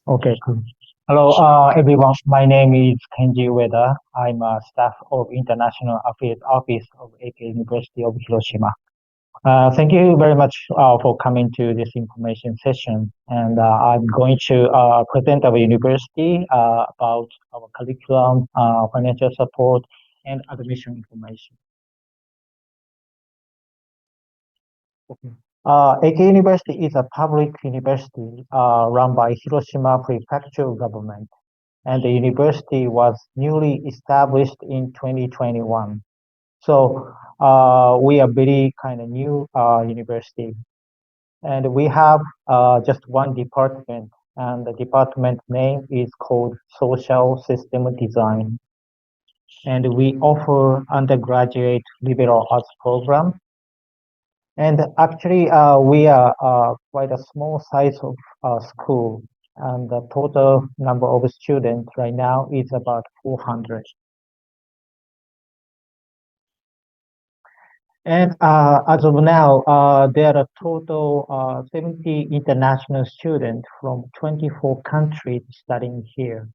Okay, cool. Hello, everyone. My name is Kenji Ueda. I'm a staff of International Affairs Office of Eikei University of Hiroshima. Thank you very much for coming to this information session. And I'm going to present our university about our curriculum, financial support, and admission information. Okay. Eikei University is a public university run by Hiroshima Prefecture government, and the university was newly established in 2021. So we are very kind of new university, and we have just one department, and the department name is called Social System Design, and we offer undergraduate liberal arts program. And actually, we are quite a small size of school, and the total number of students right now is about 400. And as of now, there are total 70 international students from 24 countries studying here.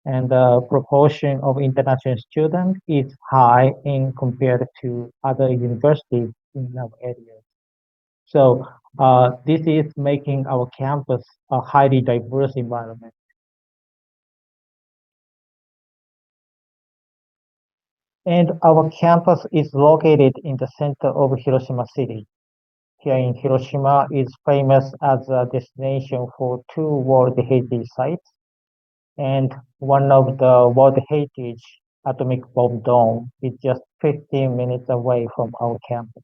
And the proportion of international students is high in compared to other universities in our area. So this is making our campus a highly diverse environment. And our campus is located in the center of Hiroshima City. Here in Hiroshima is famous as a destination for two World Heritage sites, and one of the World Heritage Atomic Bomb Dome is just 15 minutes away from our campus.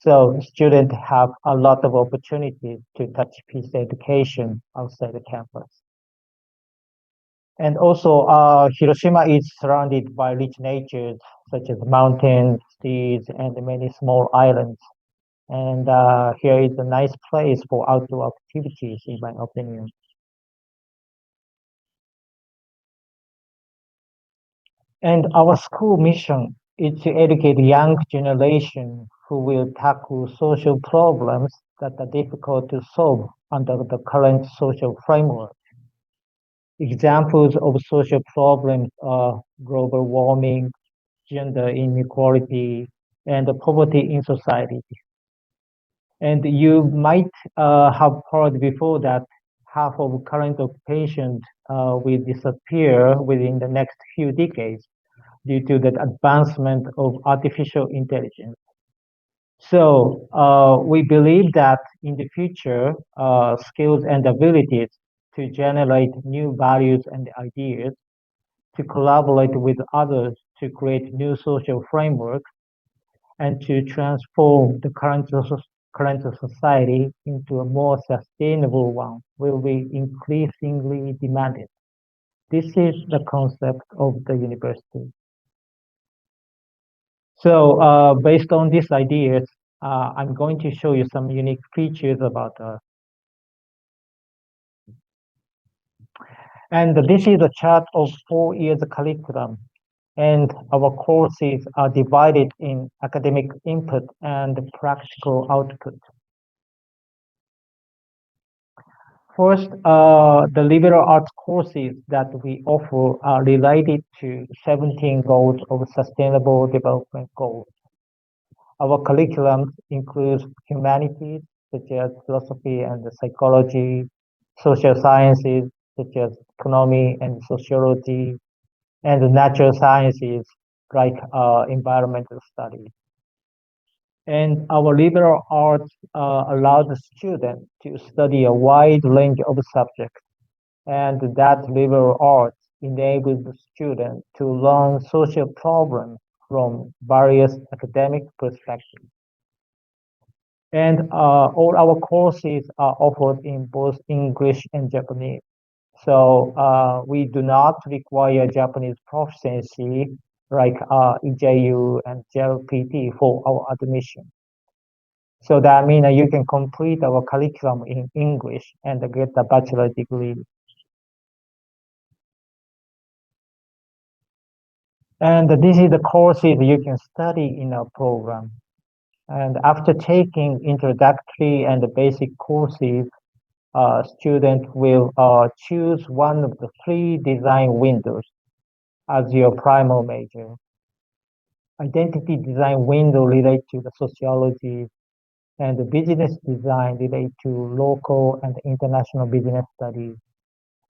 So students have a lot of opportunities to touch peace education outside the campus. And also, Hiroshima is surrounded by rich natures such as mountains, seas, and many small islands. And here is a nice place for outdoor activities, in my opinion. And our school mission is to educate young generation who will tackle social problems that are difficult to solve under the current social framework. Examples of social problems are global warming, gender inequality, and poverty in society. And you might have heard before that half of current occupations will disappear within the next few decades due to the advancement of artificial intelligence. So we believe that in the future, skills and abilities to generate new values and ideas, to collaborate with others to create new social frameworks, and to transform the current society into a more sustainable one will be increasingly demanded. This is the concept of the university. So, based on these ideas, I'm going to show you some unique features about us. And this is a chart of 4 years curriculum. And our courses are divided in academic input and practical output. First, the liberal arts courses that we offer are related to 17 goals of sustainable development goals. Our curriculum includes humanities, such as philosophy and psychology, social sciences, such as economy and sociology, and natural sciences, like environmental studies. And our liberal arts allow the student to study a wide range of subjects, and that liberal arts enables the student to learn social problems from various academic perspectives. And all our courses are offered in both English and Japanese. So we do not require Japanese proficiency like EJU and JLPT for our admission. So that means you can complete our curriculum in English and get a bachelor degree. And this is the courses you can study in our program. And after taking introductory and basic courses, student will choose one of the three design windows as your primary major. Identity design window relate to the sociology, and the business design relate to local and international business studies,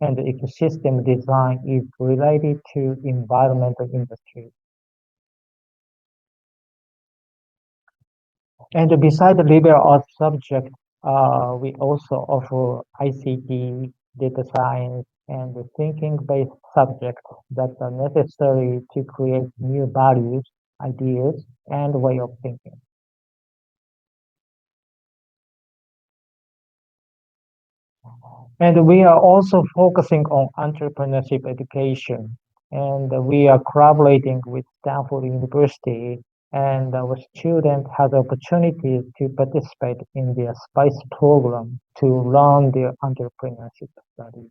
and the ecosystem design is related to environmental industry. And beside the liberal arts subject, we also offer ICT, data science, and the thinking-based subjects that are necessary to create new values, ideas, and way of thinking. And we are also focusing on entrepreneurship education. And we are collaborating with Stanford University, and our students have the opportunity to participate in their SPICE program to learn their entrepreneurship studies.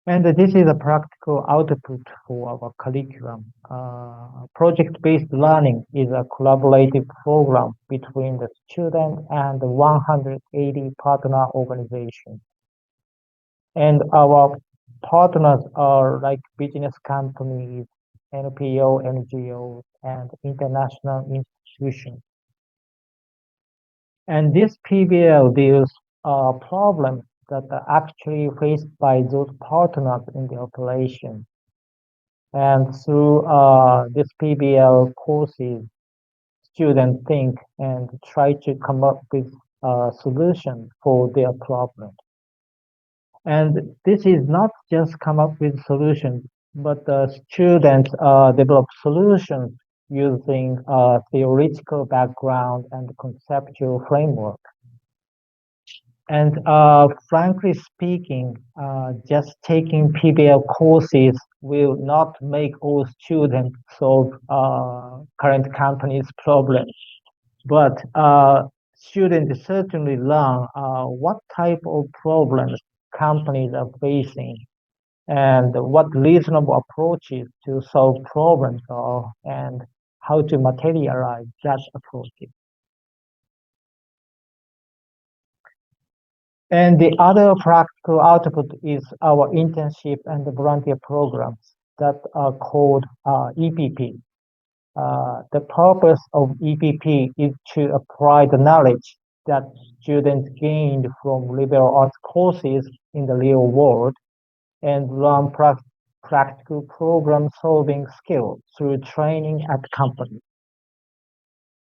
And this is a practical output for our curriculum. Project-based learning is a collaborative program between the student and the 180 partner organizations. And our partners are like business companies, NPO, NGOs, and international institutions. And this PBL deals problems that are actually faced by those partners in the operation. And through this PBL courses, students think and try to come up with a solution for their problem. And this is not just come up with solutions, but the students develop solutions using theoretical background and conceptual framework. And frankly speaking, just taking PBL courses will not make all students solve current company's problems. But students certainly learn what type of problems companies are facing and what reasonable approaches to solve problems are and how to materialize that approach. And the other practical output is our internship and the volunteer programs that are called EPP. The purpose of EPP is to apply the knowledge that students gained from liberal arts courses in the real world and learn practical problem solving skills through training at companies.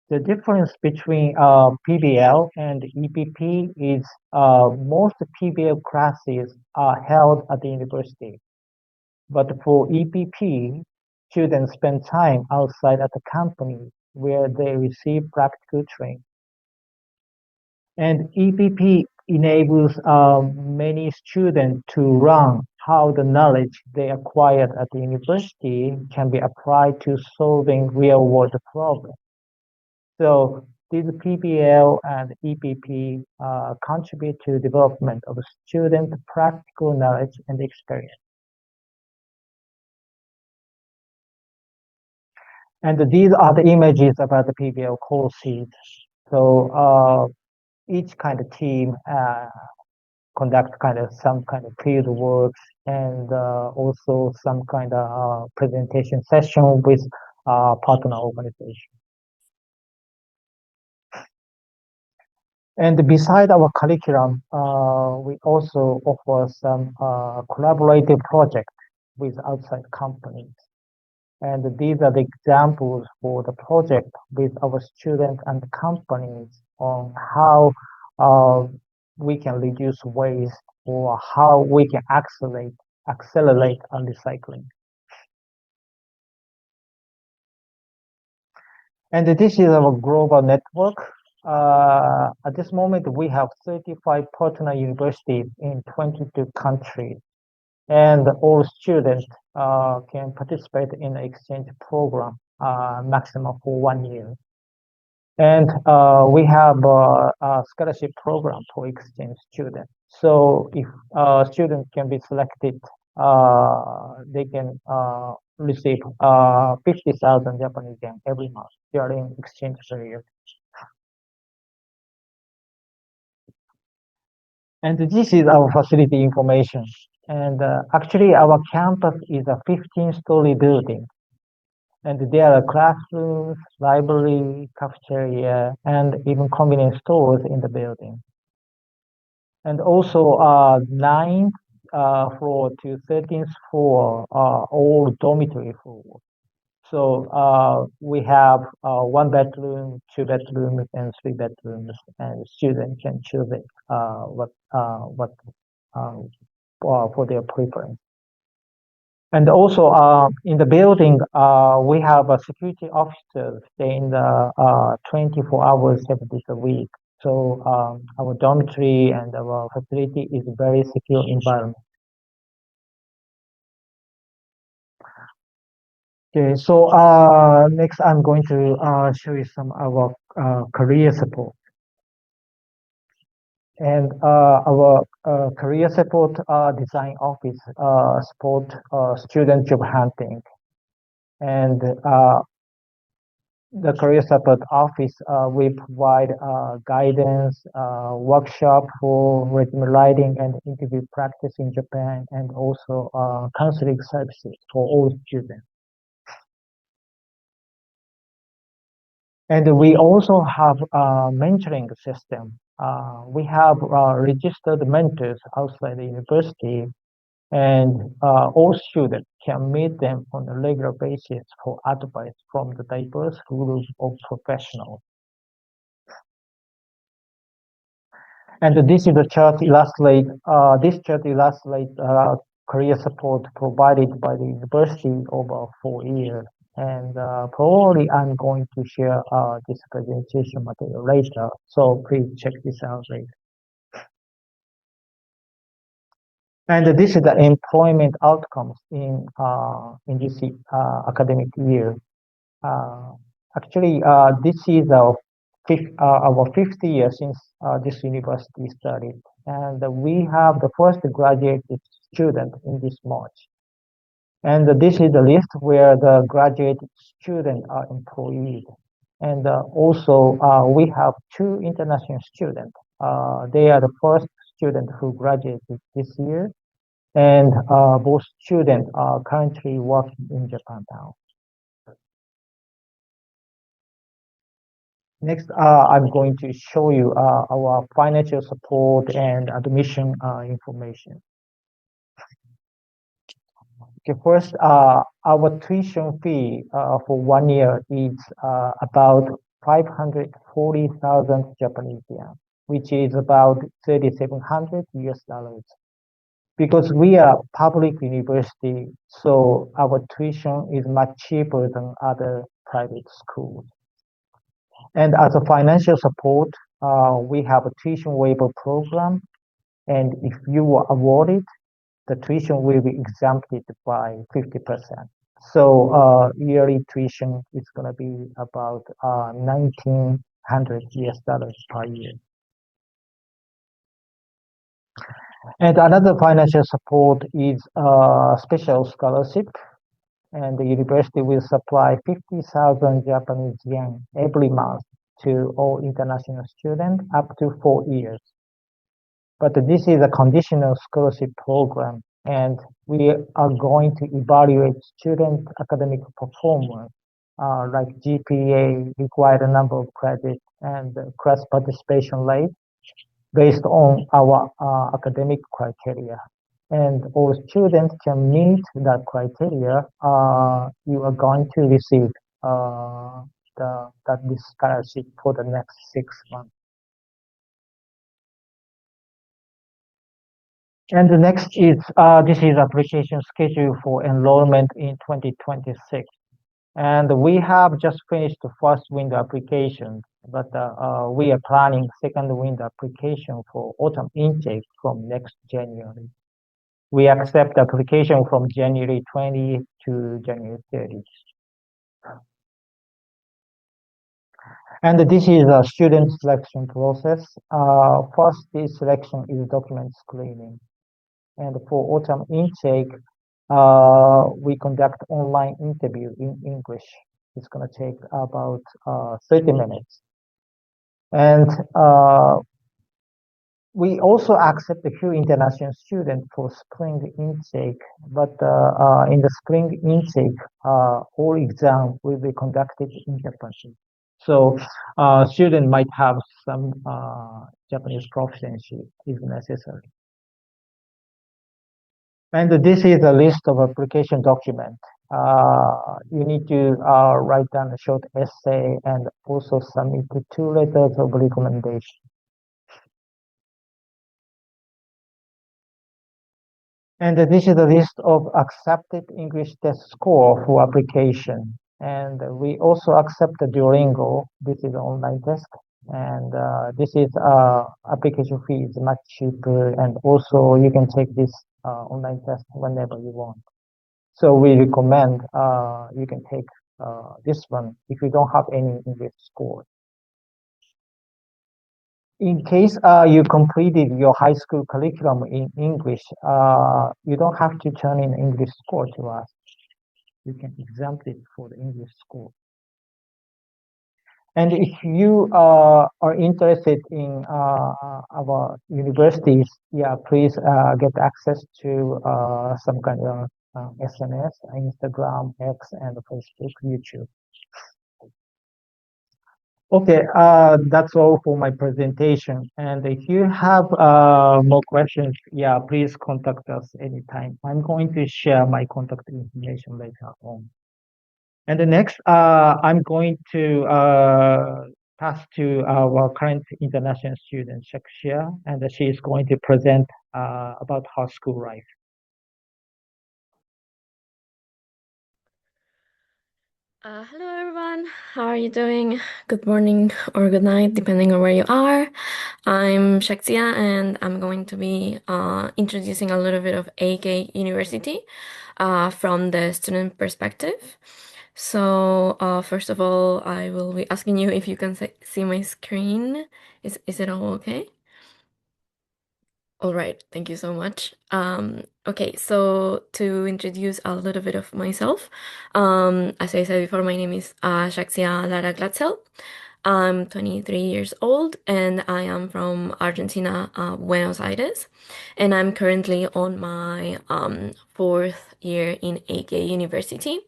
The difference between PBL and EPP is most PBL classes are held at the university, but for EPP, students spend time outside at the company where they receive practical training. And EPP enables many students to learn how the knowledge they acquired at the university can be applied to solving real world problems. So these PBL and EPP contribute to development of student practical knowledge and experience. And these are the images about the PBL courses. So each kind of team conduct kind of some kind of field works and also some kind of presentation session with partner organization. And beside our curriculum, we also offer some collaborative projects with outside companies. And these are the examples for the project with our students and companies on how we can reduce waste or how we can accelerate on recycling. And this is our global network. At this moment, we have 35 partner universities in 22 countries, and all students can participate in the exchange program, maximum for 1 year. And we have a scholarship program for exchange students. So if students can be selected, they can receive 50,000 Japanese yen every month during exchange period. And this is our facility information. And actually, our campus is a 15-story building. And there are classrooms, library, cafeteria, and even convenience stores in the building. And also, 9th floor to 13th floor are all dormitory floors. So we have one bedroom, two bedrooms, and three bedrooms, and students can choose it, what uh, for their preference. And also in the building, we have a security officer staying the 24 hours, 7 days a week. So our dormitory and our facility is a very secure environment. Okay, so next I'm going to show you some of our career support. And our career support design office support student job hunting. And the career support office, we provide guidance, workshop for resume writing and interview practice in Japan, and also counseling services for all students. And we also have a mentoring system. We have registered mentors outside the university, and all students can meet them on a regular basis for advice from the diverse group of professionals. And this is the chart illustrate. This chart illustrates career support provided by the university over 4 years. And probably I'm going to share this presentation material later. So please check this out later. And this is the employment outcomes in this academic year. Uh, Actually, this is our fifth year since this university started, and we have the first graduated student in this March. And this is the list where the graduated students are employed. And also, we have two international students. They are the first student who graduated this year, and both students are currently working in Japan now. Next, I'm going to show you our financial support and admission information. Okay, first, our tuition fee for 1 year is about 540,000 Japanese yen, which is about 3,700 US dollars. Because we are public university, so our tuition is much cheaper than other private schools. And as a financial support, we have a tuition waiver program. And if you are awarded, the tuition will be exempted by 50%. So yearly tuition is going to be about 1,900 US dollars per year. And another financial support is special scholarship, and the university will supply 50,000 Japanese yen every month to all international students up to 4 years. But this is a conditional scholarship program, and we are going to evaluate student academic performance, like GPA, required number of credits, and class participation rate based on our academic criteria. And all students can meet that criteria, you are going to receive this scholarship for the next 6 months. And the next is this is application schedule for enrollment in 2026. And we have just finished the first window application, but we are planning second window application for autumn intake from next January. We accept application from January 20th to January 30th. And this is a student selection process. First, the selection is document screening. And for autumn intake, we conduct online interview in English. It's going to take about 30 minutes. And We also accept a few international students for spring intake, but in the spring intake, all exam will be conducted in Japanese. So, student might have some Japanese proficiency if necessary. And this is a list of application document. You need to write down a short essay and also submit the two letters of recommendation. And this is a list of accepted English test score for application. And we also accept the Duolingo. This is an online test. And this is application fee is much cheaper. And also you can take this online test whenever you want. So we recommend you can take this one if you don't have any English score. In case you completed your high school curriculum in English, you don't have to turn in English score to us. You can exempt it for the English score. And if you are interested in our universities, yeah, please get access to some kind of SNS, Instagram, X, and Facebook, YouTube. Okay, that's all for my presentation. And if you have more questions, yeah, please contact us anytime. I'm going to share my contact information later on. And the next, I'm going to pass to our current international student, Shakshia, and she is going to present about her school life. Hello everyone, how are you doing? Good morning or good night, depending on where you are. I'm Shaktia and I'm going to be introducing a little bit of Eikei University from the student perspective. So first of all, I will be asking you if you can see my screen. Is it all okay? All right, thank you so much. Okay, so to introduce a little bit of myself, as I said before, my name is Shaksia Lara Glatzel. I'm 23 years old and I am from Argentina, Buenos Aires, and I'm currently on my fourth year in Eikei University.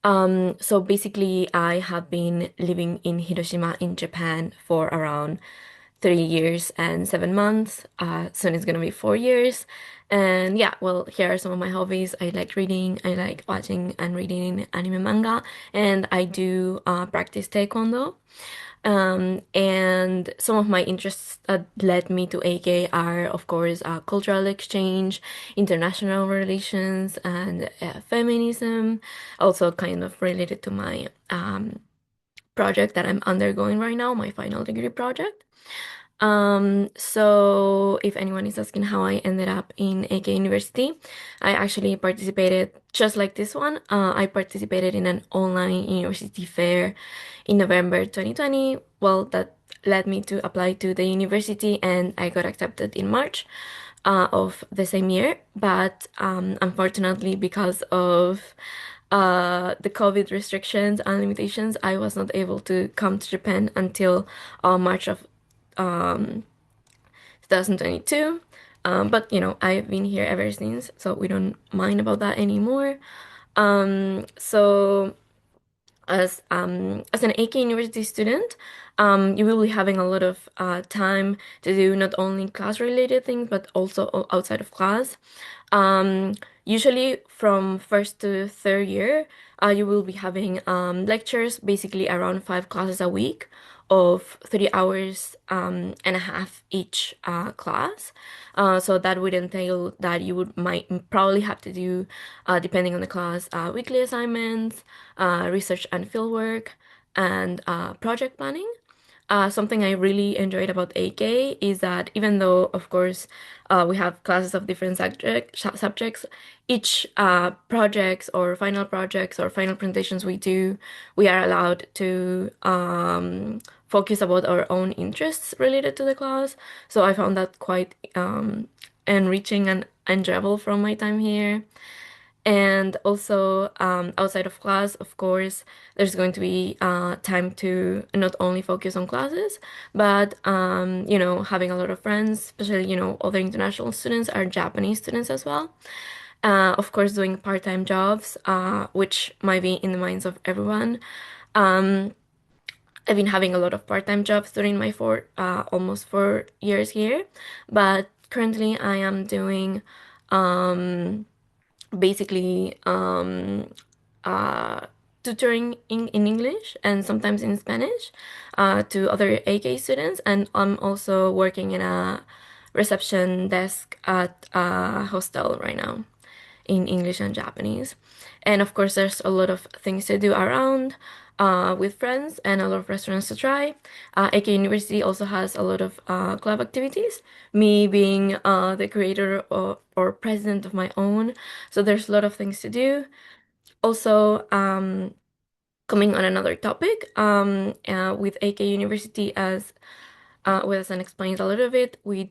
So basically, I have been living in Hiroshima in Japan for around 3 years and 7 months. Soon it's gonna be 4 years. And yeah, well, here are some of my hobbies. I like reading, I like watching and reading anime manga, and I do practice taekwondo. And some of my interests that led me to AK are, of course, cultural exchange, international relations, and feminism. Also, kind of related to my project that I'm undergoing right now, my final degree project. So if anyone is asking how I ended up in AK University, I actually participated just like this one. I participated in an online university fair in November 2020. Well, that led me to apply to the university and I got accepted in March of the same year. But unfortunately, because of the COVID restrictions and limitations, I was not able to come to Japan until March of 2022. But you know, I've been here ever since, so we don't mind about that anymore. So as an AK University student, you will be having a lot of time to do not only class related things but also outside of class. Usually from first to third year, you will be having lectures, basically around 5 classes a week of 3 hours and a half each class. So that would entail that you would might probably have to do, depending on the class, weekly assignments, research and fieldwork, and project planning. Something I really enjoyed about AK is that even though, of course, we have classes of different subjects, each projects or final presentations we do, we are allowed to focus about our own interests related to the class. So I found that quite enriching and enjoyable from my time here. And also, outside of class, of course, there's going to be time to not only focus on classes, but having a lot of friends, especially, other international students are Japanese students as well. Of course, doing part-time jobs, which might be in the minds of everyone. Um, I've been having a lot of part-time jobs during my almost 4 years here, but currently I am doing um, basically uh, tutoring in English and sometimes in Spanish to other AK students, and I'm also working in a reception desk at a hostel right now in English and Japanese. And of course, there's a lot of things to do around with friends and a lot of restaurants to try. Eikei University also has a lot of club activities, me being the creator or president of my own. So there's a lot of things to do. Also, coming on another topic, with Eikei University, as Wilson explains a little bit, we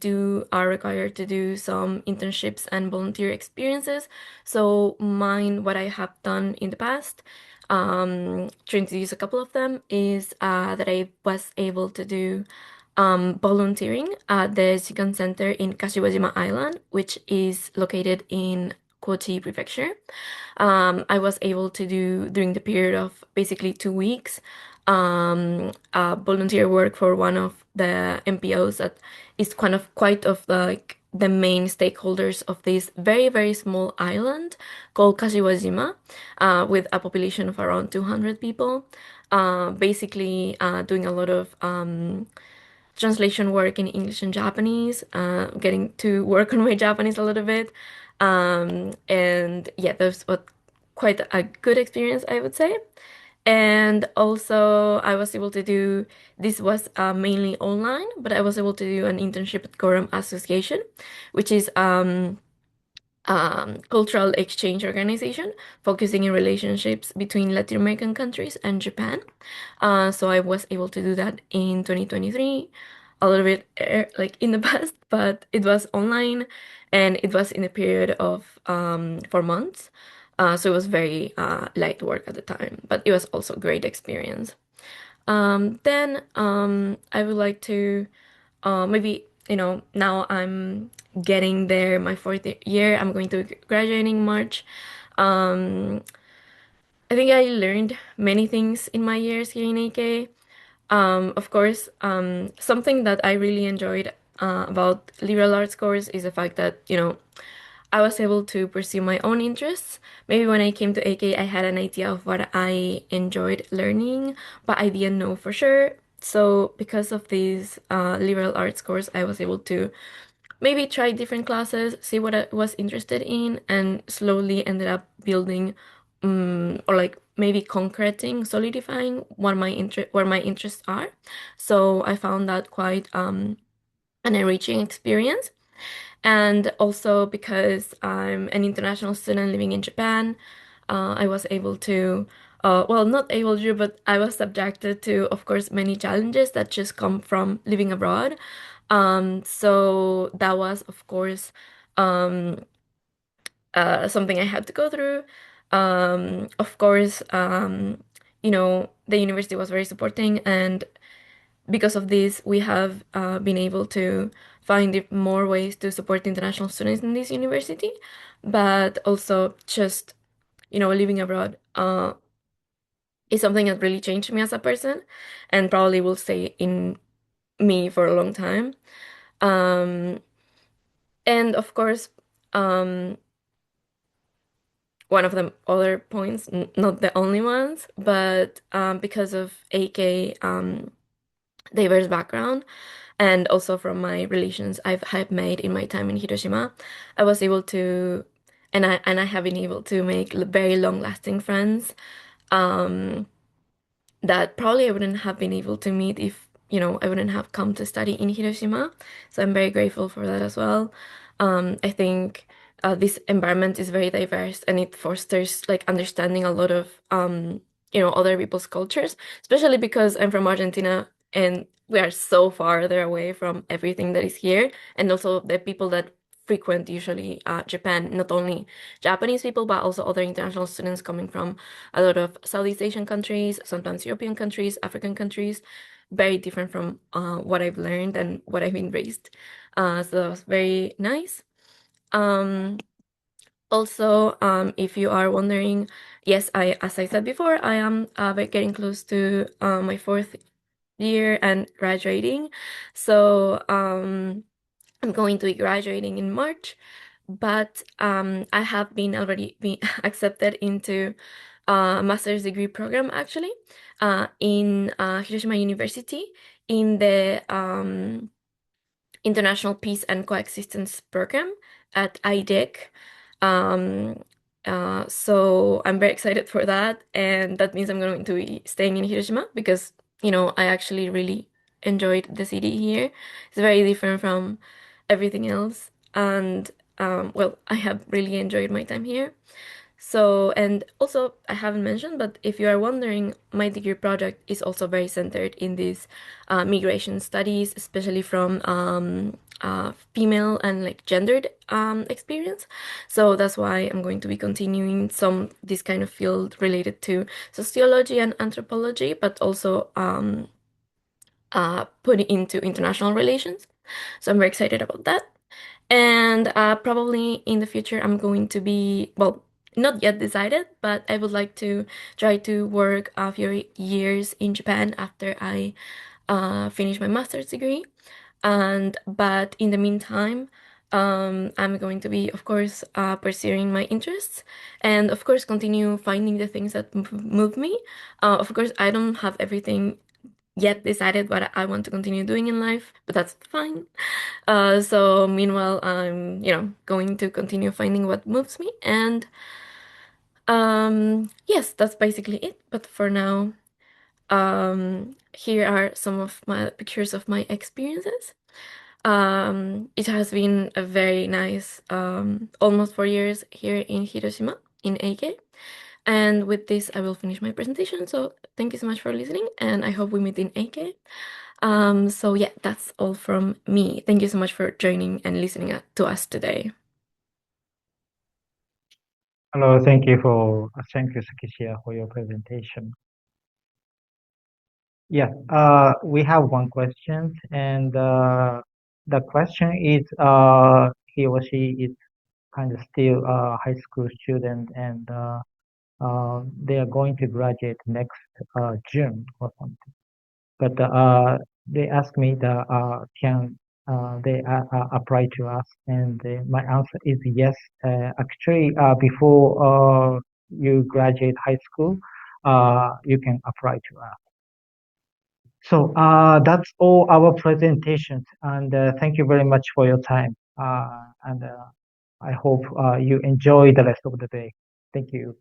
are required to do some internships and volunteer experiences. So mine, what I have done in the past, to introduce a couple of them, is that I was able to do volunteering at the Shikan Center in Kashiwajima Island, which is located in Kochi Prefecture. I was able to do during the period of basically 2 weeks volunteer work for one of the MPOs that is kind of quite of the main stakeholders of this very, very small island called Kashiwajima, with a population of around 200 people. Basically, doing a lot of translation work in English and Japanese, getting to work on my Japanese a little bit. And yeah, that was quite a good experience, I would say. And also, I was able to do this was mainly online, but I was able to do an internship at Quorum Association, which is cultural exchange organization focusing in relationships between Latin American countries and Japan. So I was able to do that in 2023, a little bit like in the past, but it was online and it was in a period of 4 months. So it was very light work at the time, but it was also a great experience. Then I would like to maybe, now I'm getting there, my fourth year. I'm going to graduate in March. Um, I think I learned many things in my years here in AK. Of course, something that I really enjoyed about liberal arts course is the fact that, I was able to pursue my own interests. Maybe when I came to AK, I had an idea of what I enjoyed learning, but I didn't know for sure. So because of this liberal arts course, I was able to maybe try different classes, see what I was interested in, and slowly ended up building, or like maybe concreting, solidifying where my interests are. So I found that quite an enriching experience. And also because I'm an international student living in Japan, I was able to, well, not able to, but I was subjected to, of course, many challenges that just come from living abroad. So that was, of course, um, something I had to go through. Of course, the university was very supporting, and because of this, we have been able to find more ways to support international students in this university, but also just, living abroad is something that really changed me as a person and probably will stay in me for a long time. Um, and of course, um, one of the other points, not the only ones, but because of AK diverse background, and also from my relations have made in my time in Hiroshima, I was able to, and I have been able to make very long-lasting friends. Um, that probably I wouldn't have been able to meet if, I wouldn't have come to study in Hiroshima. So I'm very grateful for that as well. I think this environment is very diverse and it fosters like understanding a lot of, other people's cultures, especially because I'm from Argentina and we are so farther away from everything that is here. And also the people that frequent usually Japan, not only Japanese people, but also other international students coming from a lot of Southeast Asian countries, sometimes European countries, African countries, very different from what I've learned and what I've been raised. So that was very nice. Um, Also, if you are wondering, yes, as I said before, I am getting close to my fourth year and graduating. So I'm going to be graduating in March, but I have been already been accepted into a master's degree program actually in Hiroshima University in the International Peace and Coexistence Program at IDEC. Um, so I'm very excited for that, and that means I'm going to be staying in Hiroshima because, I actually really enjoyed the city here. It's very different from everything else, and well, I have really enjoyed my time here. So, and also, I haven't mentioned, but if you are wondering, my degree project is also very centered in these migration studies, especially from female and like gendered experience. So that's why I'm going to be continuing this kind of field related to sociology and anthropology, but also put it into international relations. So I'm very excited about that. And probably in the future, I'm going to be, well, not yet decided, but I would like to try to work a few years in Japan after I finish my master's degree. But in the meantime, I'm going to be, of course, pursuing my interests and, of course, continue finding the things that move me. Of course, I don't have everything yet decided what I want to continue doing in life, but that's fine. So meanwhile, I'm, going to continue finding what moves me. And yes, that's basically it. But for now, here are some of my pictures of my experiences. It has been a very nice, almost 4 years here in Hiroshima, in Eikei. And with this, I will finish my presentation. So thank you so much for listening, and I hope we meet in Eikei. So yeah, that's all from me. Thank you so much for joining and listening to us today. Hello, thank you, Sakishia, for your presentation. Yeah, we have one question, and the question is, he or she is kind of still a high school student, and they are going to graduate next June or something. But they asked me can they apply to us, and my answer is yes. Actually, before you graduate high school, you can apply to us. So that's all our presentations, and thank you very much for your time. And I hope you enjoy the rest of the day. Thank you.